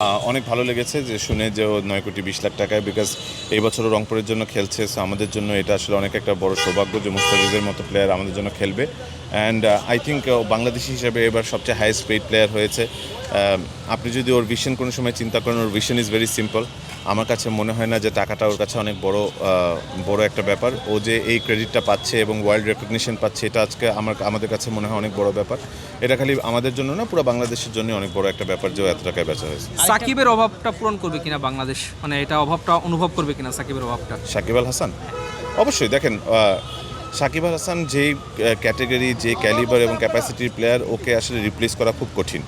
অনেক ভালো লেগেছে যে শুনে যে ও 9 কোটি 20 লাখ টাকায়, বিকজ এই বছরও রংপুরের জন্য খেলছে। সো আমাদের জন্য এটা আসলে অনেক একটা বড় সৌভাগ্য যে মুস্তাফিজের মতো প্লেয়ার আমাদের জন্য খেলবে। অ্যান্ড আই থিঙ্ক বাংলাদেশি হিসেবে এবার সবচেয়ে হাইয়েস্ট পেইড প্লেয়ার হয়েছে। আপনি যদি ওর ভিশন কোনো সময় চিন্তা করেন, ওর ভিশন ইজ ভেরি সিম্পল। আমার কাছে মনে হয় না যে টাকাটা ওর কাছে অনেক বড় একটা ব্যাপার। ও যে এই ক্রেডিটটা পাচ্ছে এবং ওয়ার্ল্ড রেকগনিশন পাচ্ছে, এটা আজকে আমাদের কাছে মনে হয় অনেক বড় ব্যাপার। এটা খালি আমাদের জন্য না, পুরো বাংলাদেশের জন্য অনেক বড় একটা ব্যাপার যে ও এত টাকায় বেচা হয়েছে। সাকিবের অভাবটা পূরণ করবে কিনা বাংলাদেশ, মানে এটা অভাবটা অনুভব করবে কিনা সাকিবের অভাবটা? সাকিব আল হাসান অবশ্যই। দেখেন, সাকিব আল হাসান যেই ক্যাটেগরি, যে ক্যালিবার এবং ক্যাপাসিটির প্লেয়ার, ওকে আসলে রিপ্লেস করা খুব কঠিন।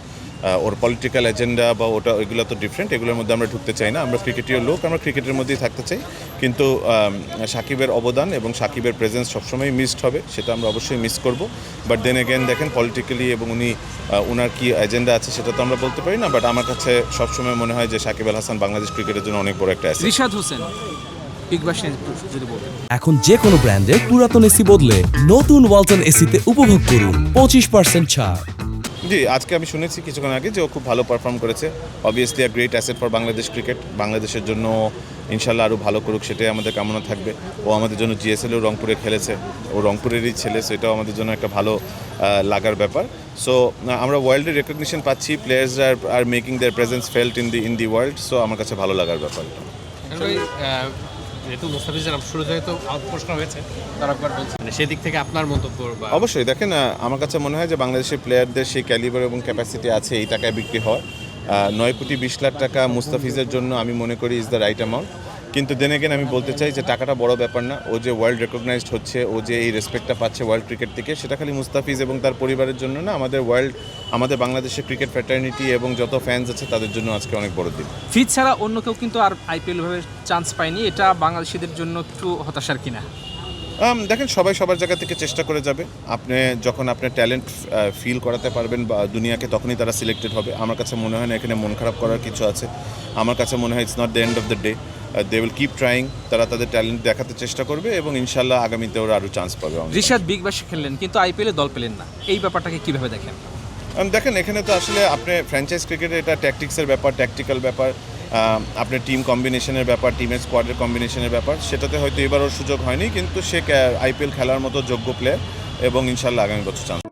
ওর পলিটিক্যাল এজেন্ডা বা ওইগুলো তো ডিফারেন্ট, এগুলোর মধ্যে আমরা ঢুকতে চাই না। আমরা ক্রিকেটীয় লোক, আমরা ক্রিকেটের মধ্যেই থাকতে চাই। কিন্তু সাকিবের অবদান এবং সাকিবের প্রেজেন্স সবসময় মিসড হবে, সেটা আমরা অবশ্যই মিস করব। বাট দেন এগেন দেখেন, পলিটিক্যালি এবং উনার কি এজেন্ডা আছে সেটা তো আমরা বলতে পারি না। বাট আমার কাছে সবসময় মনে হয় যে সাকিব আল হাসান বাংলাদেশ ক্রিকেটের জন্য অনেক বড় একটা asset. Rishad Hossain Big Bash যদি বলতেন। এখন যে কোনো ব্র্যান্ডের পুরাতন এসি বদলে নতুন ওয়ালটন এসিতে উপভোগ করুন 25% ছাড়। জি, আজকে আমি শুনেছি কিছুক্ষণ আগে যে ও খুব ভালো পারফর্ম করেছে। Obviously a great asset for Bangladesh cricket. বাংলাদেশের জন্য ইনশাল্লাহ আরও ভালো করুক, সেটাই আমাদের কামনা থাকবে। ও আমাদের জন্য জিএসএলও রংপুরে খেলেছে, ও রংপুরেরই ছেলে, সেটাও আমাদের জন্য একটা ভালো লাগার ব্যাপার। সো আমরা ওয়ার্ল্ডের রেকগনিশন পাচ্ছি, players are making their presence felt in the world. So আমার কাছে ভালো লাগার ব্যাপার। যেহেতু মুস্তাফিজের নাম শুরু যেহেতু প্রশ্ন হয়েছে, তার একবার বলছি মানে সেদিক থেকে আপনার মন্তব্য বা অবশ্যই দেখেন, আমার কাছে মনে হয় যে বাংলাদেশের প্লেয়ারদের সেই ক্যালিবার এবং ক্যাপাসিটি আছে এই টাকায় বিক্রি হয়। 9 কোটি 20 লাখ টাকা মুস্তাফিজের জন্য আমি মনে করি ইজ দ্য রাইট অ্যামাউন্ট। কিন্তু দেন এগেন আমি বলতে চাই যে টাকাটা বড় ব্যাপার না। ও যে ওয়ার্ল্ড রেকগনাইজড হচ্ছে, ও যে এই রেসপেক্টটা পাচ্ছে ওয়ার্ল্ড ক্রিকেট থেকে, সেটা খালি মুস্তাফিজ এবং তার পরিবারের জন্য না, আমাদের বাংলাদেশের ক্রিকেট ফ্র্যাটার্নিটি এবং যত ফ্যান্স আছে তাদের জন্য আজকে অনেক বড় দিন। ফিজ ছাড়া অন্য কেউ কিন্তু আর আইপিএল ভাবে চান্স পায়নি, এটা বাংলাদেশিদের জন্য একটু হতাশার কিনা? দেখেন, সবাই সবার জায়গা থেকে চেষ্টা করে যাবে। আপনি যখন আপনার ট্যালেন্ট ফিল করাতে পারবেন বা দুনিয়াকে, তখনই তারা সিলেক্টেড হবে। আমার কাছে মনে হয় না এখানে মন খারাপ করার কিছু আছে। আমার কাছে মনে হয় it's not the end of the day. They will keep trying. তারা তাদের ট্যালেন্ট দেখাতে চেষ্টা করবে এবং ইনশাল্লাহ আগামীতে ওরা আরও চান্স পাবে। রিশাদ বিগ ব্যাশে খেললেন কিন্তু আইপিএলে দল পেলেন না, এই ব্যাপারটাকে কিভাবে দেখেন? দেখেন, এখানে তো আসলে আপনি ফ্র্যাঞ্চাইজ ক্রিকেটে এটা ট্যাকটিক্সের ব্যাপার, ট্যাকটিক্যাল ব্যাপার, আপনার টিম কম্বিনেশনের ব্যাপার, টিমের স্কোয়াডের কম্বিনেশনের ব্যাপার। সেটাতে হয়তো এবার ওর সুযোগ হয়নি, কিন্তু সে আইপিএল খেলার মতো যোগ্য প্লেয়ার এবং ইনশাল্লাহ আগামী বছর চান্স